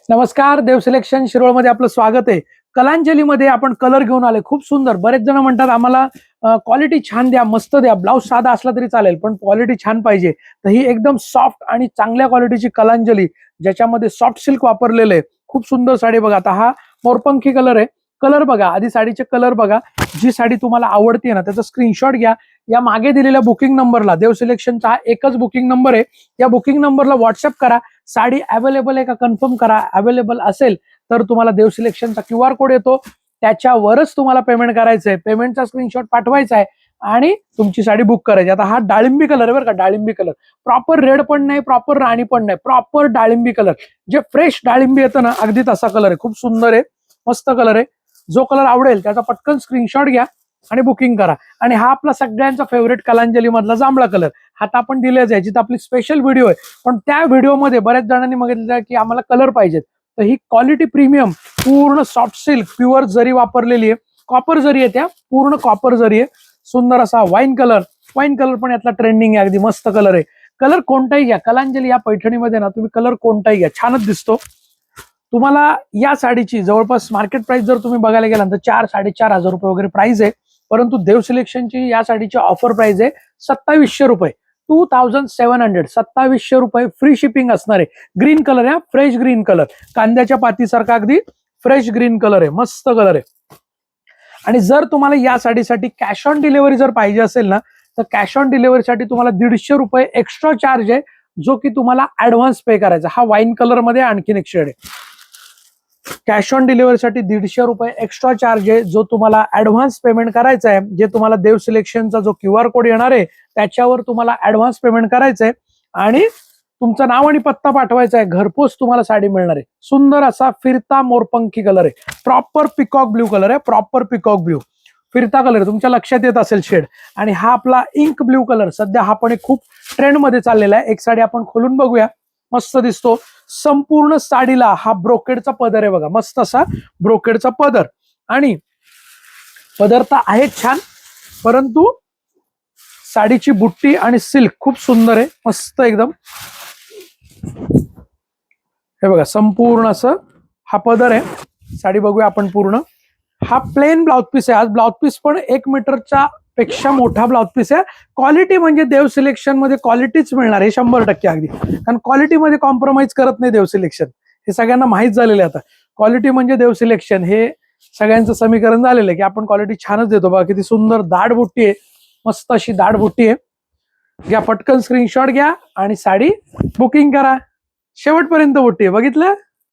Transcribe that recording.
नमस्कार, देव सिलेक्शन शिरोळमध्ये आपलं स्वागत आहे. कलांजलीमध्ये आपण कलर घेऊन आले, खूप सुंदर. बरेच जण म्हणतात आम्हाला क्वालिटी छान द्या, मस्त द्या, ब्लाऊज साधा असला तरी चालेल पण क्वालिटी छान पाहिजे. तर ही एकदम सॉफ्ट आणि चांगल्या क्वालिटीची कलांजली, ज्याच्यामध्ये सॉफ्ट सिल्क वापरलेलं आहे. खूप सुंदर साडी बघा. आता हा मोरपंखी कलर आहे. कलर बघा, आधी साडीचे कलर बघा. जी साडी तुम्हाला आवडते ना त्याचा स्क्रीनशॉट घ्या. या मागे दिलेल्या बुकिंग नंबरला, देव सिलेक्शनचा एकच बुकिंग नंबर आहे, या बुकिंग नंबरला व्हॉट्सअप करा. साडी अवेलेबल आहे का कन्फर्म करा. अवेलेबल असेल तर तुम्हाला देव सिलेक्शनचा QR कोड येतो, त्याच्यावरच तुम्हाला पेमेंट करायचंय. पेमेंटचा स्क्रीनशॉट पाठवायचा आहे आणि तुमची साडी बुक करायची. आता हा डाळिंबी कलर आहे बरं का, डाळिंबी कलर. प्रॉपर रेड पण नाही, प्रॉपर राणी पण नाही, प्रॉपर डाळिंबी कलर. जे फ्रेश डाळिंबी येतं ना, अगदी तसा कलर आहे. खूप सुंदर आहे, मस्त कलर आहे. जो कलर आवडेल त्याचा पटकन स्क्रीनशॉट घ्या आणि बुकिंग करा. आणि हा आपला सगळ्यांचा फेवरेट कलांजली मधला जांभळा कलर. हा तर आपण दिलेच आहे, जिथं आपली स्पेशल व्हिडिओ आहे. पण त्या व्हिडिओमध्ये बऱ्याच जणांनी मागितलं की आम्हाला कलर पाहिजेत. तर ही क्वालिटी प्रीमियम, पूर्ण सॉफ्ट सिल्क, प्युअर जरी वापरलेली आहे. कॉपर जरी आहे, त्या पूर्ण कॉपर जरी आहे. सुंदर असा वाईन कलर. वाईन कलर पण यातला ट्रेंडिंग आहे, अगदी मस्त कलर आहे. कलर कोणताही घ्या, कलांजली या पैठणीमध्ये ना तुम्ही कलर कोणताही घ्या, छानच दिसतो. तुम्हाला या साडीची जवळपास मार्केट प्राइस जर तुम्ही बघायला गेला तर 4-4.5 हजार वगैरे प्राइस आहे. परंतु देव सिलेक्शनची या साडीची ऑफर प्राइस आहे 2700 रुपये. 2700, 2700 फ्री शिपिंग असणार आहे. ग्रीन कलर आहे, फ्रेश ग्रीन कलर, कांद्याच्या पातीसारखा अगदी फ्रेश ग्रीन कलर आहे, मस्त कलर आहे. आणि जर तुम्हाला या साडीसाठी कॅश ऑन डिलिव्हरी जर पाहिजे असेल ना, तर कॅश ऑन डिलिव्हरीसाठी तुम्हाला 150 एक्स्ट्रा चार्ज आहे, जो की तुम्हाला ऍडव्हान्स पे करायचा. हा वाईन कलर मध्ये आणखीन एक शेड आहे. कॅश ऑन डिलिव्हरीसाठी 150 एक्स्ट्रा चार्ज आहे, जो तुम्हाला ऍडव्हान्स पेमेंट करायचा आहे. जे तुम्हाला देव सिलेक्शनचा जो QR कोड येणार आहे त्याच्यावर तुम्हाला ऍडव्हान्स पेमेंट करायचं आहे आणि तुमचं नाव आणि पत्ता पाठवायचा आहे. घरपोच तुम्हाला साडी मिळणार आहे. सुंदर असा फिरता मोरपंखी कलर आहे. प्रॉपर पिकॉक ब्ल्यू कलर आहे, प्रॉपर पिकॉक ब्ल्यू फिरता कलर. तुमच्या लक्षात येत असेल शेड. आणि हा आपला इंक ब्ल्यू कलर, सध्या हा पण एक खूप ट्रेंड मध्ये चाललेला आहे. एक साडी आपण खोलून बघूया, मस्त दिसतो. संपूर्ण साडीला हा ब्रोकेडचा पदर आहे बघा, मस्त असा ब्रोकेडचा पदर. आणि पदर तर आहे छान, परंतु साडीची बुट्टी आणि सिल्क खूप सुंदर आहे, मस्त एकदम. हे बघा, संपूर्ण असं हा पदर आहे. साडी बघूया आपण पूर्ण. हा प्लेन ब्लाउज पीस आहे. आज ब्लाउज पीस पण 1 मीटरच्या पेक्षा मोठा ब्लाउज पीस आहे. क्वालिटी म्हणजे देव सिलेक्शन मध्ये क्वालिटीच मिळणार आहे 100% अगदी. कारण क्वालिटीमध्ये कॉम्प्रोमाइज करत नाही देव सिलेक्शन, हे सगळ्यांना माहित झालेलं आहे. आता क्वालिटी म्हणजे देव सिलेक्शन, हे सगळ्यांचं समीकरण झालेलं आहे की आपण क्वालिटी छानच देतो. बघा किती सुंदर दाढ बुट्टी आहे, मस्त अशी दाढ बुट्टी आहे. घ्या पटकन स्क्रीनशॉट घ्या आणि साडी बुकिंग करा. शेवटपर्यंत बुट्टी आहे, बघितलं.